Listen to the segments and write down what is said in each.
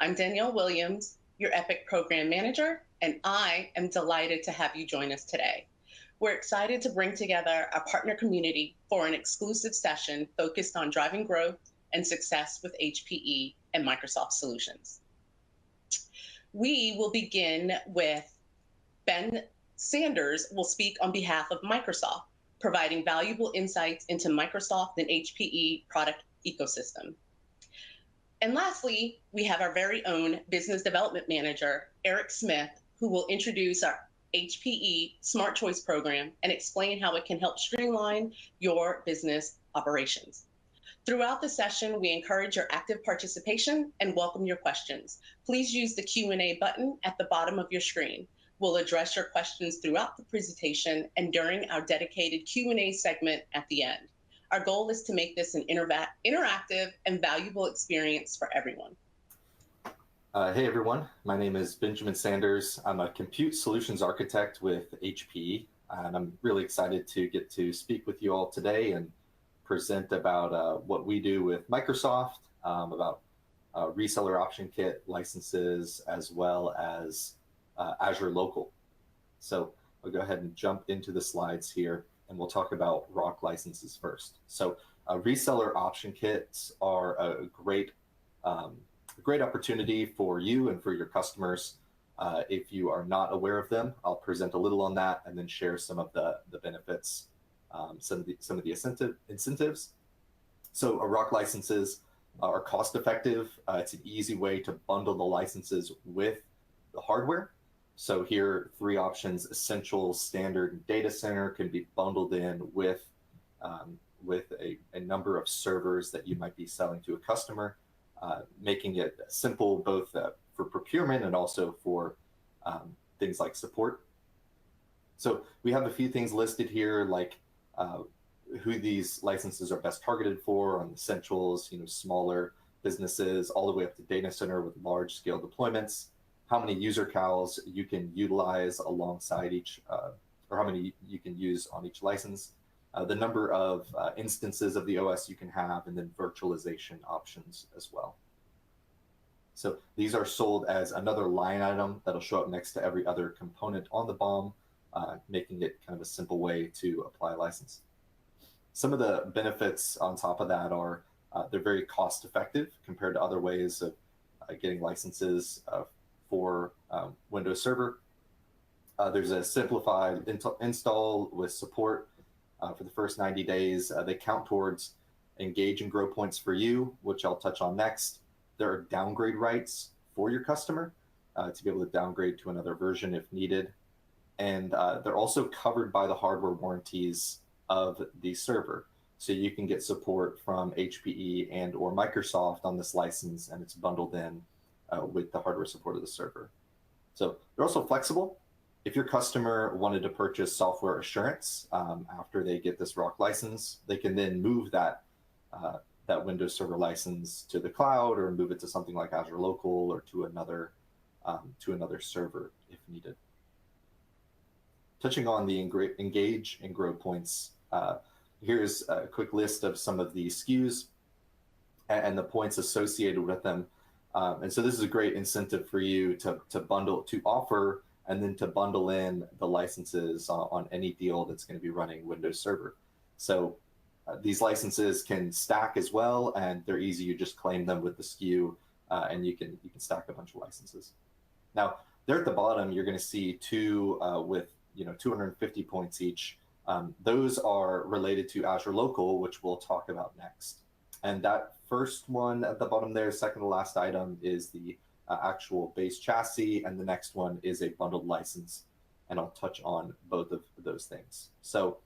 I'm Danielle Williams, your Epic Program Manager, and I am delighted to have you join us today. We're excited to bring together our partner community for an exclusive session focused on driving growth and success with HPE and Microsoft solutions. We will begin with Ben Sanders will speak on behalf of Microsoft, providing valuable insights into Microsoft and HPE product ecosystem. And lastly, we have our very own Business Development Manager, Eric Smith, who will introduce our HPE Smart Choice program and explain how it can help streamline your business operations. Throughout the session, we encourage your active participation and welcome your questions. Please use the Q&A button at the bottom of your screen. We'll address your questions throughout the presentation and during our dedicated Q&A segment at the end. Our goal is to make this an interactive and valuable experience for everyone. Hey everyone, my name is Benjamin Sanders. I'm a compute solutions architect with HPE, and I'm really excited to get to speak with you all today and present about what we do with Microsoft, about reseller option kit licenses, as well as Azure Local. So I'll go ahead and jump into the slides here, and we'll talk about ROC licenses first. So reseller option kits are a great opportunity for you and for your customers. If you are not aware of them, I'll present a little on that and then share some of the benefits, some of the incentives. So ROC licenses are cost effective. It's an easy way to bundle the licenses with the hardware. So here, three options: Essentials, Standard, and Data Center can be bundled in with a number of servers that you might be selling to a customer, making it simple both for procurement and also for things like support. So we have a few things listed here, like who these licenses are best targeted for on Essentials, smaller businesses, all the way up to Data Center with large scale deployments, how many user cows you can utilize alongside each, or how many you can use on each license, the number of instances of the OS you can have, and then virtualization options as well. So these are sold as another line item that'll show up next to every other component on the BOM, making it kind of a simple way to apply a license. Some of the benefits on top of that are they're very cost effective compared to other ways of getting licenses for Windows Server. There's a simplified install with support for the first 90 days. They count towards engage and grow points for you, which I'll touch on next. There are downgrade rights for your customer to be able to downgrade to another version if needed. And they're also covered by the hardware warranties of the server. So you can get support from HPE and or Microsoft on this license, and it's bundled in with the hardware support of the server. So they're also flexible. If your customer wanted to purchase software assurance after they get this ROC license, they can then move that Windows Server license to the cloud, or move it to something like Azure Local, or to another server if needed. Touching on the engage and grow points, here's a quick list of some of the SKUs and the points associated with them. And so this is a great incentive for you to bundle, to offer, and then to bundle in the licenses on any deal that's going to be running Windows Server. So these licenses can stack as well, and they're easy. You just claim them with the SKU, and you can stack a bunch of licenses. Now, there at the bottom, you're going to see two with 250 points each. Those are related to Azure Local, which we'll talk about next. And that first one at the bottom there, second to last item, is the actual base chassis, and the next one is a bundled license. And I'll touch on both of those things. So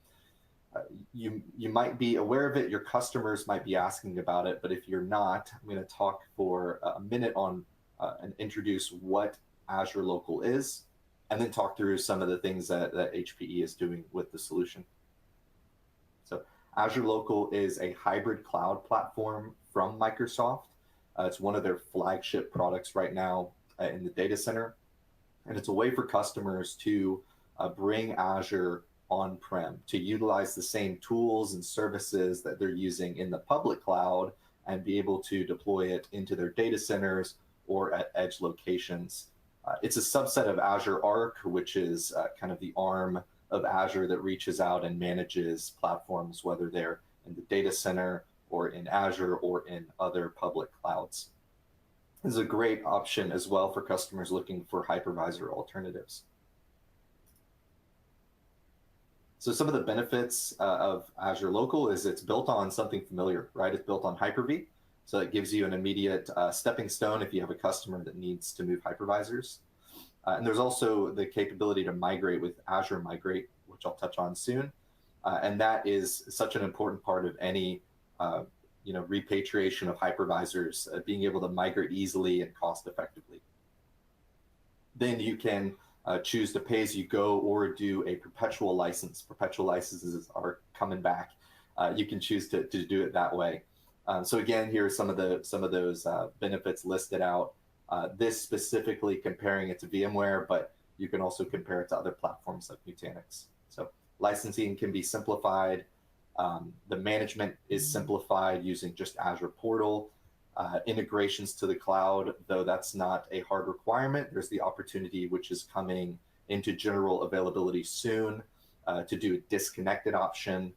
you might be aware of it, your customers might be asking about it, but if you're not, I'm going to talk for a minute on and introduce what Azure Local is, and then talk through some of the things that HPE is doing with the solution. So Azure Local is a hybrid cloud platform from Microsoft. It's one of their flagship products right now in the data center. And it's a way for customers to bring Azure on-prem, to utilize the same tools and services that they're using in the public cloud and be able to deploy it into their data centers or at edge locations. It's a subset of Azure Arc, which is kind of the arm of Azure that reaches out and manages platforms, whether they're in the data center or in Azure or in other public clouds. This is a great option as well for customers looking for hypervisor alternatives. So some of the benefits of Azure Local is it's built on something familiar, right? It's built on Hyper-V. So it gives you an immediate stepping stone if you have a customer that needs to move hypervisors. And there's also the capability to migrate with Azure Migrate, which I'll touch on soon. And that is such an important part of any repatriation of hypervisors, being able to migrate easily and cost effectively. Then you can choose to pay as you go or do a perpetual license. Perpetual licenses are coming back. You can choose to do it that way. So again, here are some of those benefits listed out. This specifically comparing it to VMware, but you can also compare it to other platforms like Nutanix. So licensing can be simplified. The management is simplified using just Azure Portal. Integrations to the cloud, though that's not a hard requirement, there's the opportunity, which is coming into general availability soon, to do a disconnected option.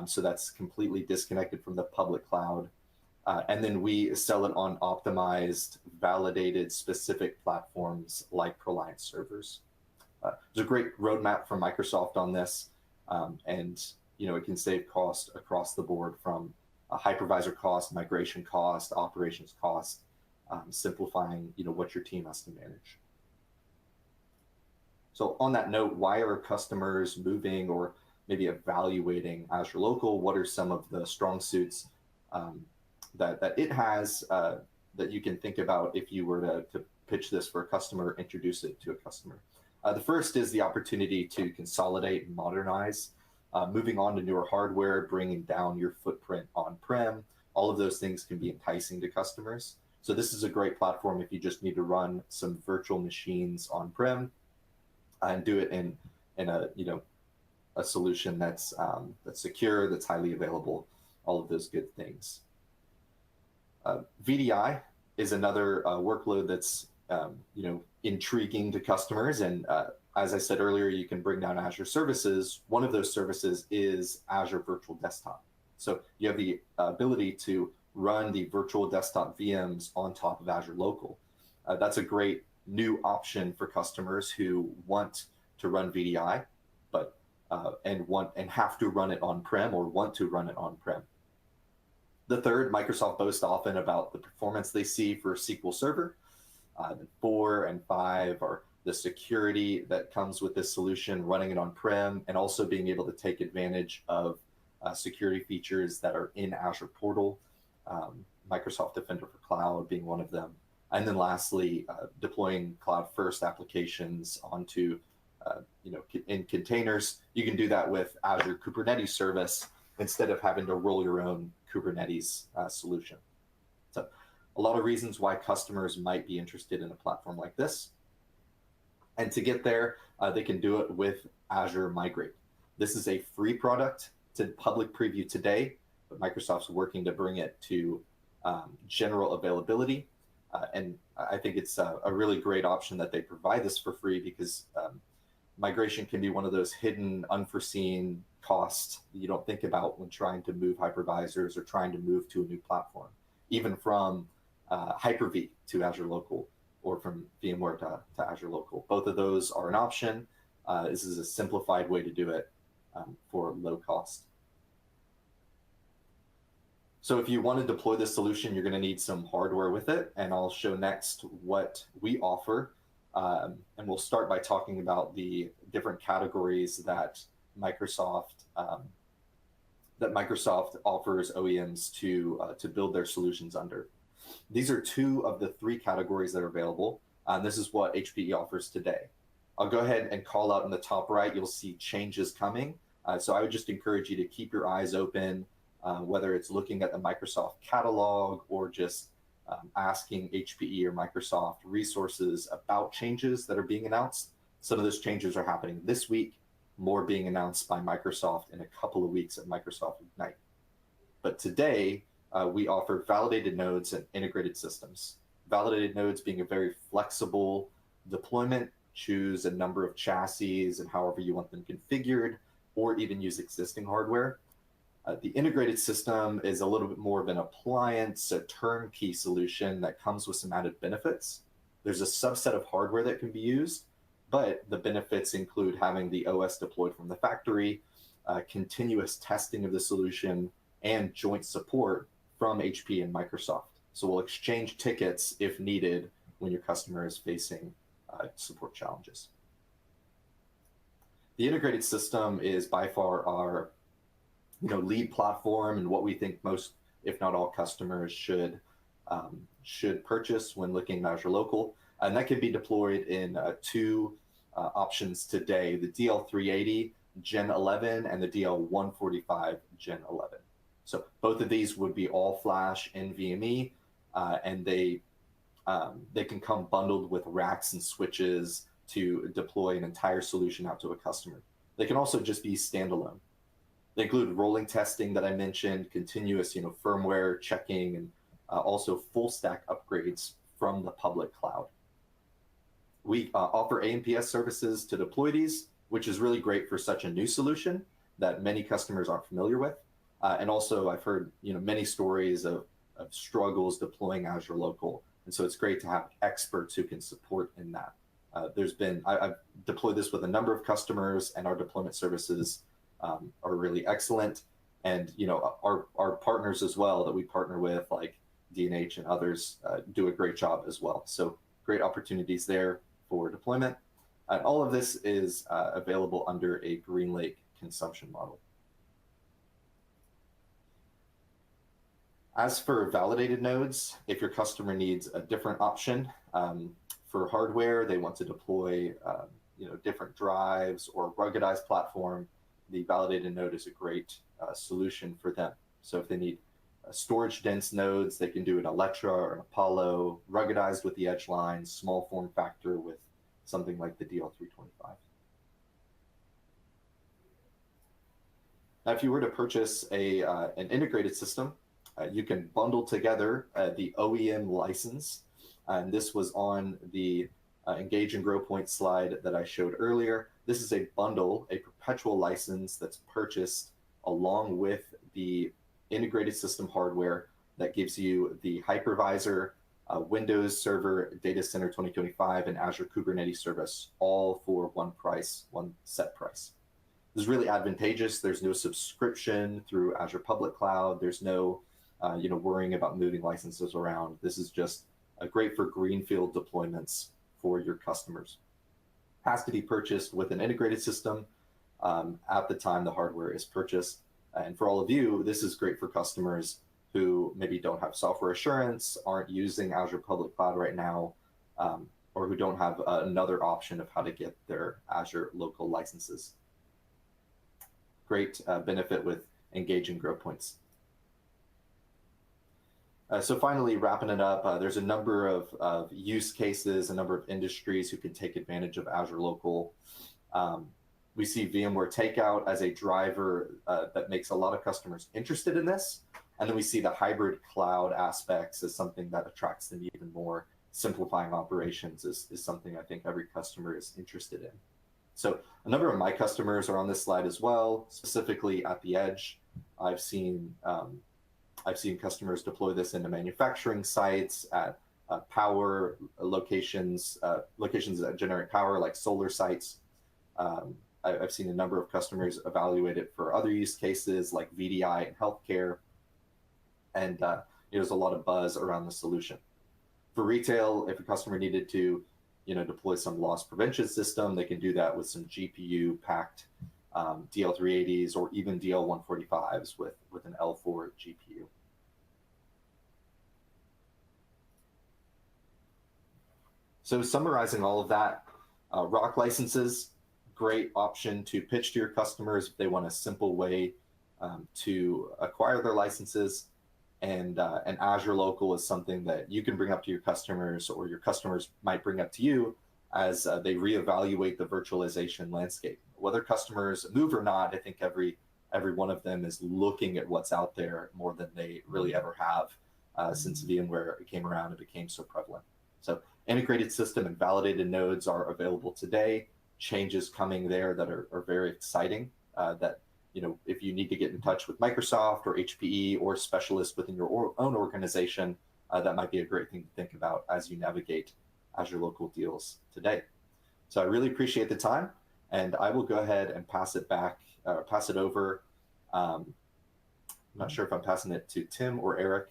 So that's completely disconnected from the public cloud. And then we sell it on optimized, validated, specific platforms like ProLiant servers. There's a great roadmap from Microsoft on this, and it can save cost across the board from hypervisor cost, migration cost, operations cost, simplifying what your team has to manage. So on that note, why are customers moving or maybe evaluating Azure Local? What are some of the strong suits that it has that you can think about if you were to pitch this for a customer, introduce it to a customer? The first is the opportunity to consolidate and modernize, moving on to newer hardware, bringing down your footprint on-prem. All of those things can be enticing to customers. So this is a great platform if you just need to run some virtual machines on-prem and do it in a solution that's secure, that's highly available, all of those good things. VDI is another workload that's intriguing to customers, and as I said earlier, you can bring down Azure services. One of those services is Azure Virtual Desktop. So you have the ability to run the virtual desktop VMs on top of Azure Local. That's a great new option for customers who want to run VDI, but and have to run it on-prem or want to run it on-prem. The third, Microsoft boasts often about the performance they see for SQL Server. 4 and 5 are the security that comes with this solution, running it on-prem, and also being able to take advantage of security features that are in Azure Portal, Microsoft Defender for Cloud being one of them. And then lastly, deploying cloud-first applications onto, in containers. You can do that with Azure Kubernetes Service instead of having to roll your own Kubernetes solution. So a lot of reasons why customers might be interested in a platform like this. And to get there, they can do it with Azure Migrate. This is a free product. It's in public preview today, but Microsoft's working to bring it to general availability. And I think it's a really great option that they provide this for free, because migration can be one of those hidden, unforeseen costs that you don't think about when trying to move hypervisors or trying to move to a new platform, even from Hyper-V to Azure Local or from VMware to Azure Local. Both of those are an option. This is a simplified way to do it for low cost. So if you want to deploy this solution, you're going to need some hardware with it, and I'll show next what we offer. And we'll start by talking about the different categories that Microsoft offers OEMs to build their solutions under. These are 2 of the 3 categories that are available, and this is what HPE offers today. I'll go ahead and call out in the top right, you'll see changes coming. So I would just encourage you to keep your eyes open, whether it's looking at the Microsoft catalog or just asking HPE or Microsoft resources about changes that are being announced. Some of those changes are happening this week, more being announced by Microsoft in a couple of weeks at Microsoft Ignite. But today, we offer validated nodes and integrated systems. Validated nodes being a very flexible deployment, choose a number of chassis and however you want them configured, or even use existing hardware. The integrated system is a little bit more of an appliance, a turnkey solution that comes with some added benefits. There's a subset of hardware that can be used, but the benefits include having the OS deployed from the factory, continuous testing of the solution, and joint support from HP and Microsoft. So we'll exchange tickets if needed when your customer is facing support challenges. The integrated system is by far our lead platform and what we think most, if not all, customers should purchase when looking at Azure Local. And that can be deployed in two options today, the DL380 Gen 11 and the DL145 Gen 11. So both of these would be all flash NVMe, and they can come bundled with racks and switches to deploy an entire solution out to a customer. They can also just be standalone. They include rolling testing that I mentioned, continuous firmware checking, and also full stack upgrades from the public cloud. We offer AMPS services to deploy these, which is really great for such a new solution that many customers aren't familiar with. And also, I've heard many stories of struggles deploying Azure Local, and so it's great to have experts who can support in that. I've deployed this with a number of customers, and our deployment services are really excellent. And our partners as well that we partner with, like D&H and others, do a great job as well. So great opportunities there for deployment. And all of this is available under a GreenLake consumption model. As for validated nodes, if your customer needs a different option for hardware, they want to deploy different drives or ruggedized platform, the validated node is a great solution for them. So if they need storage dense nodes, they can do an Electra or an Apollo, ruggedized with the edge lines, small form factor with something like the DL325. Now, if you were to purchase an integrated system, you can bundle together the OEM license. And this was on the Engage and Grow Point slide that I showed earlier. This is a bundle, a perpetual license that's purchased along with the integrated system hardware that gives you the hypervisor, Windows Server Data Center 2025, and Azure Kubernetes Service, all for one price, one set price. This is really advantageous. There's no subscription through Azure Public Cloud. There's no worrying about moving licenses around. This is just great for greenfield deployments for your customers. Has to be purchased with an integrated system at the time the hardware is purchased. And for all of you, this is great for customers who maybe don't have software assurance, aren't using Azure Public Cloud right now, or who don't have another option of how to get their Azure local licenses. Great benefit with Engage and Grow Points. So finally, wrapping it up, there's a number of use cases, a number of industries who can take advantage of Azure Local. We see VMware Takeout as a driver that makes a lot of customers interested in this. And then we see the hybrid cloud aspects as something that attracts them even more. Simplifying operations is something I think every customer is interested in. So a number of my customers are on this slide as well, specifically at the edge. I've seen customers deploy this into manufacturing sites, at power locations, locations that generate power like solar sites. I've seen a number of customers evaluate it for other use cases like VDI and healthcare. And there's a lot of buzz around the solution. For retail, if a customer needed to deploy some loss prevention system, they can do that with some GPU packed DL380s or even DL145s with an L4 GPU. So summarizing all of that, ROC licenses, great option to pitch to your customers if they want a simple way to acquire their licenses. And Azure Local is something that you can bring up to your customers, or your customers might bring up to you as they reevaluate the virtualization landscape. Whether customers move or not, I think every one of them is looking at what's out there more than they really ever have. since VMware came around and became so prevalent. So integrated system and validated nodes are available today. Changes coming there that are very exciting. That if you need to get in touch with Microsoft or HPE or specialists within your own organization, that might be a great thing to think about as you navigate Azure local deals today. So I really appreciate the time, and I will go ahead and pass it over. I'm not sure if I'm passing it to Tim or Eric,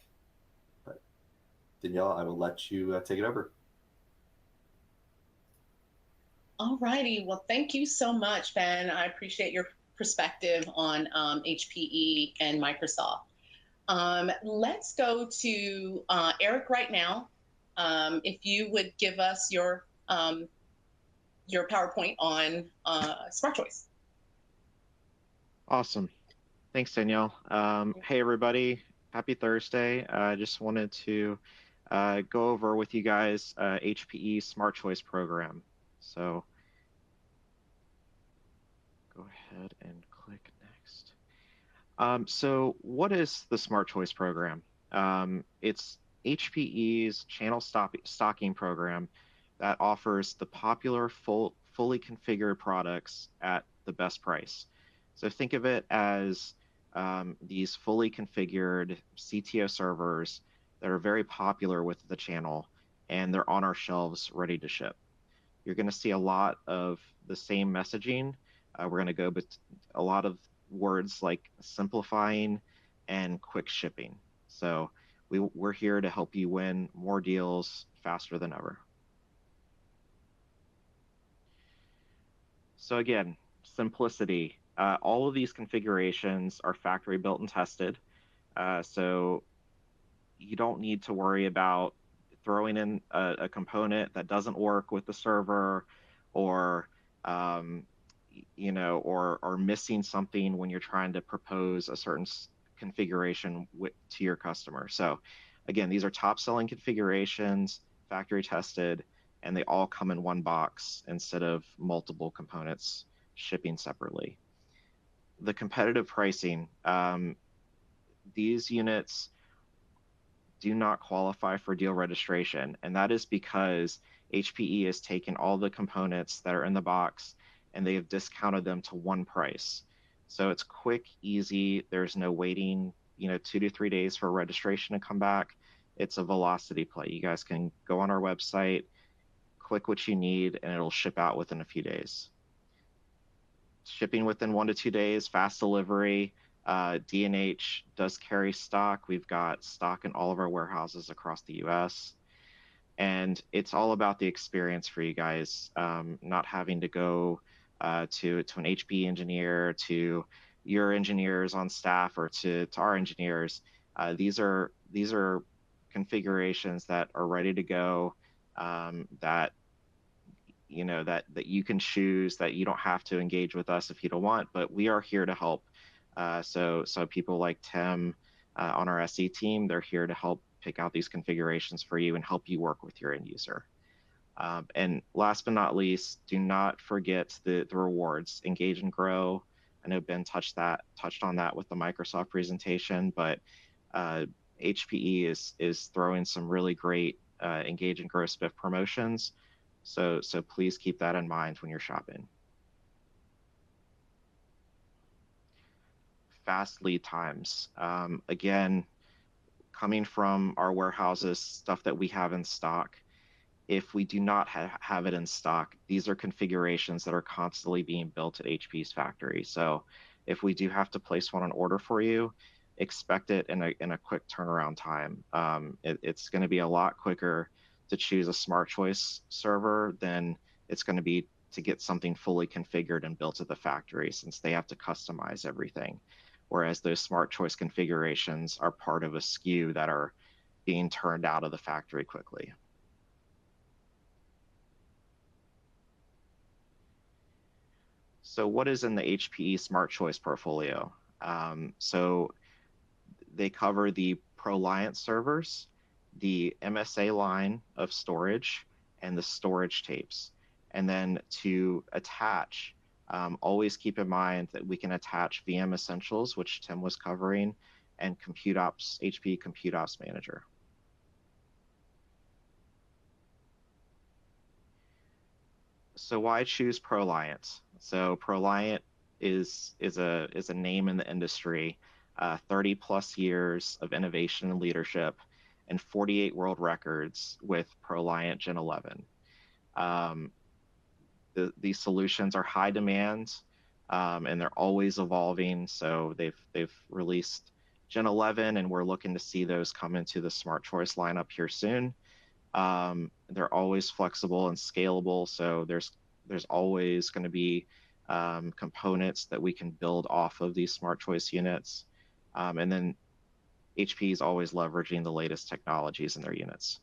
but Danielle, I will let you take it over. All righty. Well, thank you so much, Ben. I appreciate your perspective on HPE and Microsoft. Let's go to Eric right now. If you would give us your PowerPoint on Smart Choice. Awesome. Thanks, Danielle. Hey, everybody. Happy Thursday. I just wanted to go over with you guys HPE Smart Choice program. So go ahead and click next. So what is the Smart Choice program? It's HPE's channel stocking program that offers the popular fully configured products at the best price. So think of it as these fully configured CTO servers that are very popular with the channel, and they're on our shelves ready to ship. You're going to see a lot of the same messaging. We're going to go with a lot of words like simplifying and quick shipping. So we're here to help you win more deals faster than ever. So again, simplicity. All of these configurations are factory built and tested. So you don't need to worry about throwing in a component that doesn't work with the server, or or missing something when you're trying to propose a certain configuration to your customer. So again, these are top selling configurations, factory tested, and they all come in one box instead of multiple components shipping separately. The competitive pricing, these units do not qualify for deal registration, and that is because HPE has taken all the components that are in the box and they have discounted them to one price. So it's quick, easy. There's no waiting, 2 to 3 days for registration to come back. It's a velocity play. You guys can go on our website, click what you need, and it'll ship out within a few days. Shipping within 1 to 2 days, fast delivery. D&H does carry stock. We've got stock in all of our warehouses across the US. And it's all about the experience for you guys, not having to go to an HPE engineer, to your engineers on staff, or to our engineers. These are configurations that are ready to go, that you can choose, that you don't have to engage with us if you don't want, but we are here to help. So people like Tim on our SE team, they're here to help pick out these configurations for you and help you work with your end user. And last but not least, do not forget the rewards. Engage and grow. I know Ben touched on that with the Microsoft presentation, but HPE is throwing some really great engage and grow spiff promotions. So please keep that in mind when you're shopping. Fast lead times. Again, coming from our warehouses, stuff that we have in stock, if we do not have it in stock, these are configurations that are constantly being built at HPE's factory. So if we do have to place one on order for you, expect it in a quick turnaround time. It's going to be a lot quicker to choose a Smart Choice server than it's going to be to get something fully configured and built at the factory, since they have to customize everything. Whereas those Smart Choice configurations are part of a SKU that are being turned out of the factory quickly. So what is in the HPE Smart Choice portfolio? So they cover the ProLiant servers, the MSA line of storage, and the storage tapes. And then to attach, always keep in mind that we can attach VM Essentials, which Tim was covering, and HPE Compute Ops Manager. So why choose ProLiant? So ProLiant is a name in the industry, 30 plus years of innovation and leadership, and 48 world records with ProLiant Gen 11. Um, these solutions are high demand, and they're always evolving. So they've released Gen 11, and we're looking to see those come into the Smart Choice lineup here soon. They're always flexible and scalable, so there's always going to be components that we can build off of these Smart Choice units, and then HP is always leveraging the latest technologies in their units.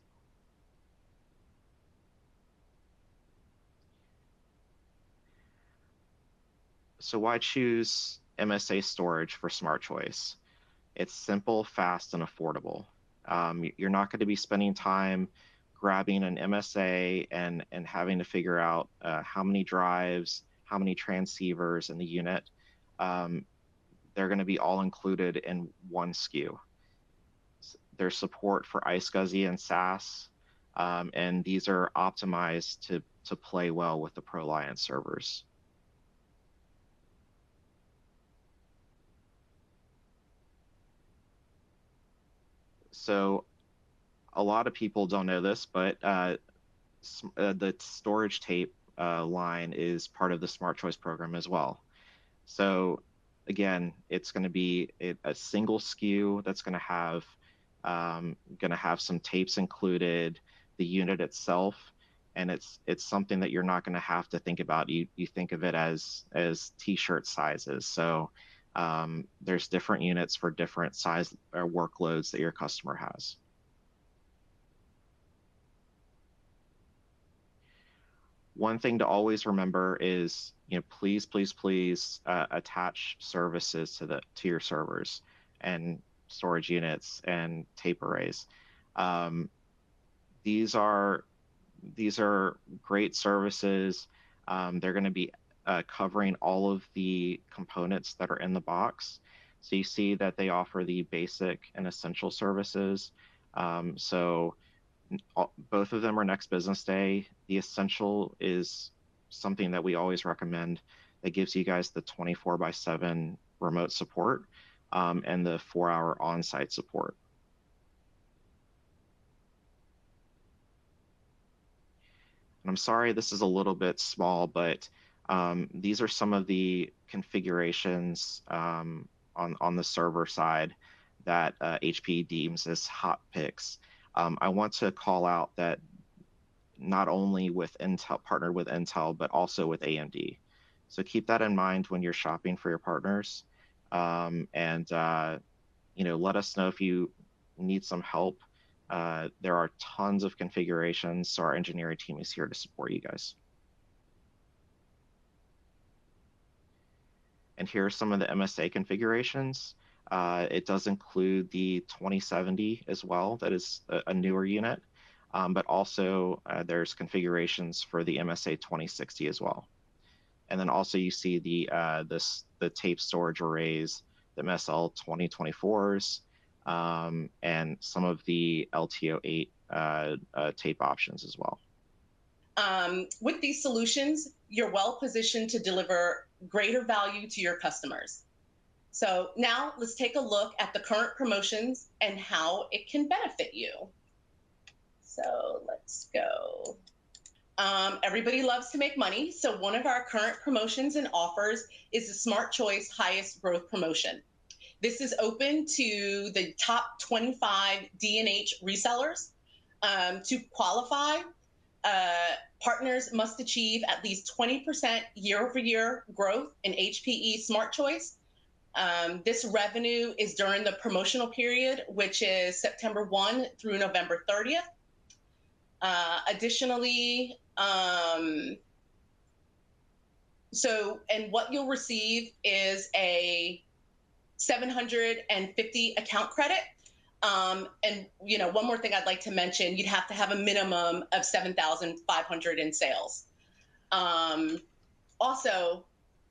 So why choose MSA storage for Smart Choice? It's simple, fast, and affordable. You're not going to be spending time grabbing an MSA and having to figure out how many drives, how many transceivers in the unit. They're going to be all included in one SKU. There's support for iSCSI and SAS, and these are optimized to play well with the ProLiant servers. So a lot of people don't know this, but the storage tape line is part of the Smart Choice program as well. So again, it's going to be a single SKU that's going to have some tapes included, the unit itself, and it's something that you're not going to have to think about. You think of it as t-shirt sizes. So there's different units for different size or workloads that your customer has. One thing to always remember is, please, please, please attach services to your servers and storage units and tape arrays. These are great services. They're going to be covering all of the components that are in the box. So you see that they offer the basic and essential services. So both of them are next business day. The essential is something that we always recommend that gives you guys the 24/7 remote support and the 4-hour on-site support. And I'm sorry this is a little bit small, but these are some of the configurations on the server side that HP deems as hot picks. I want to call out that not only with Intel, partnered with Intel, but also with AMD. So keep that in mind when you're shopping for your partners, and let us know if you need some help. There are tons of configurations, so our engineering team is here to support you guys. And here are some of the MSA configurations. It does include the 2070 as well. That is a newer unit, but also there's configurations for the MSA 2060 as well. And then also you see the tape storage arrays, the MSL 2024s, and some of the LTO8 tape options as well. With these solutions, you're well positioned to deliver greater value to your customers. So now let's take a look at the current promotions and how it can benefit you. So let's go. Everybody loves to make money. So one of our current promotions and offers is the Smart Choice Highest Growth Promotion. This is open to the top 25 D&H resellers. To qualify, partners must achieve at least 20% year-over-year growth in HPE Smart Choice. This revenue is during the promotional period, which is September 1 through November 30th. Additionally, and what you'll receive is a 750 account credit. And one more thing I'd like to mention, you'd have to have a minimum of 7,500 in sales. Also,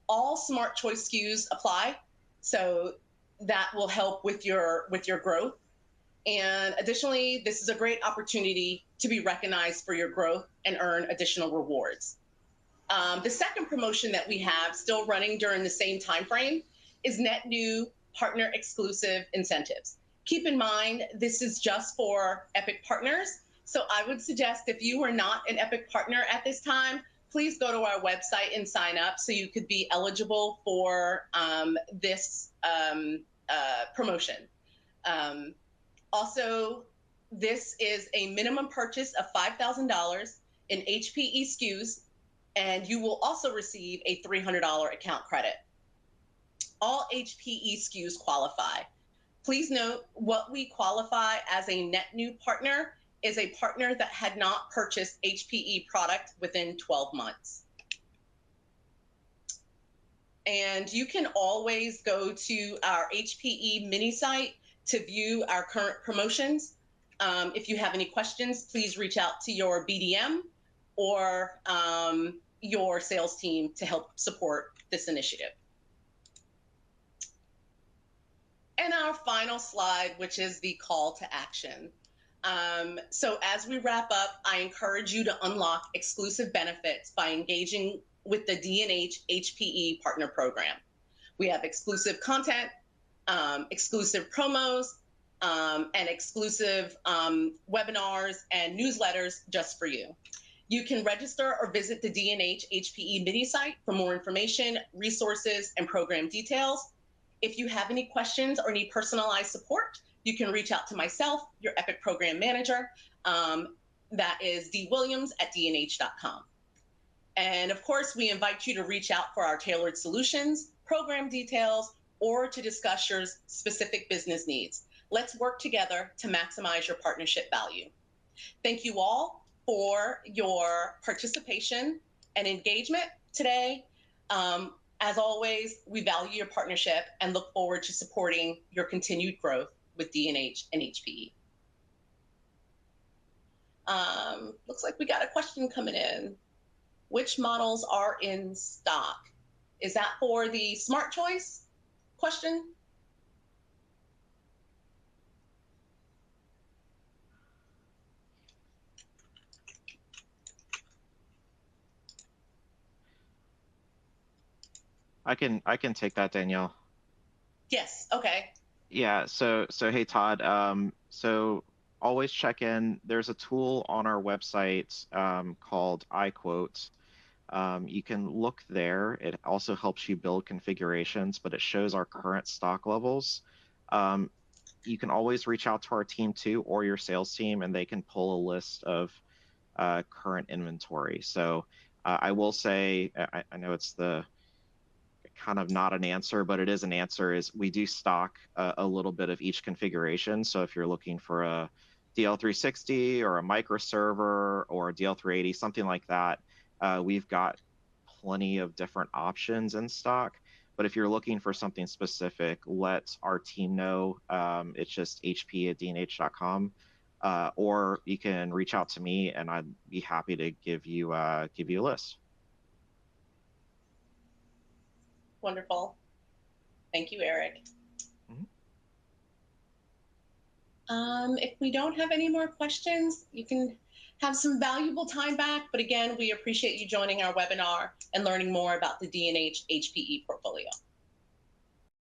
all Smart Choice SKUs apply, so that will help with your growth. And additionally, this is a great opportunity to be recognized for your growth and earn additional rewards. The second promotion that we have still running during the same time frame is net new partner exclusive incentives. Keep in mind, this is just for Epic partners. So I would suggest if you are not an Epic partner at this time, please go to our website and sign up so you could be eligible for this promotion. Also, this is a minimum purchase of $5,000 in HPE SKUs, and you will also receive a $300 account credit. All HPE SKUs qualify. Please note, what we qualify as a net new partner is a partner that had not purchased HPE product within 12 months. And you can always go to our HPE mini site to view our current promotions. If you have any questions, please reach out to your BDM or your sales team to help support this initiative. And our final slide, which is the call to action. So as we wrap up, I encourage you to unlock exclusive benefits by engaging with the D&H HPE Partner Program. We have exclusive content, exclusive promos, and exclusive webinars and newsletters just for you. You can register or visit the D&H HPE mini site for more information, resources, and program details. If you have any questions or need personalized support, you can reach out to myself, your Epic Program Manager. That is dwilliams@dnh.com. And of course, we invite you to reach out for our tailored solutions, program details, or to discuss your specific business needs. Let's work together to maximize your partnership value. Thank you all for your participation and engagement today. As always, we value your partnership and look forward to supporting your continued growth with D&H and HPE. Looks like we got a question coming in. Which models are in stock? Is that for the Smart Choice question? I can take that, Danielle. Yes. Okay. Yeah. So hey Todd. So always check in. There's a tool on our website called iQuote. You can look there. It also helps you build configurations, but it shows our current stock levels. You can always reach out to our team too, or your sales team, and they can pull a list of current inventory. So I will say, I know it's the kind of not an answer, but it is an answer, is we do stock a little bit of each configuration. So if you're looking for a DL360 or a microserver or a DL380, something like that, we've got plenty of different options in stock. But if you're looking for something specific, let our team know. It's just hp@dnh.com, or you can reach out to me, and I'd be happy to give you a list. Wonderful. Thank you, Eric. If we don't have any more questions, you can have some valuable time back. But again, we appreciate you joining our webinar and learning more about the D&H HPE portfolio.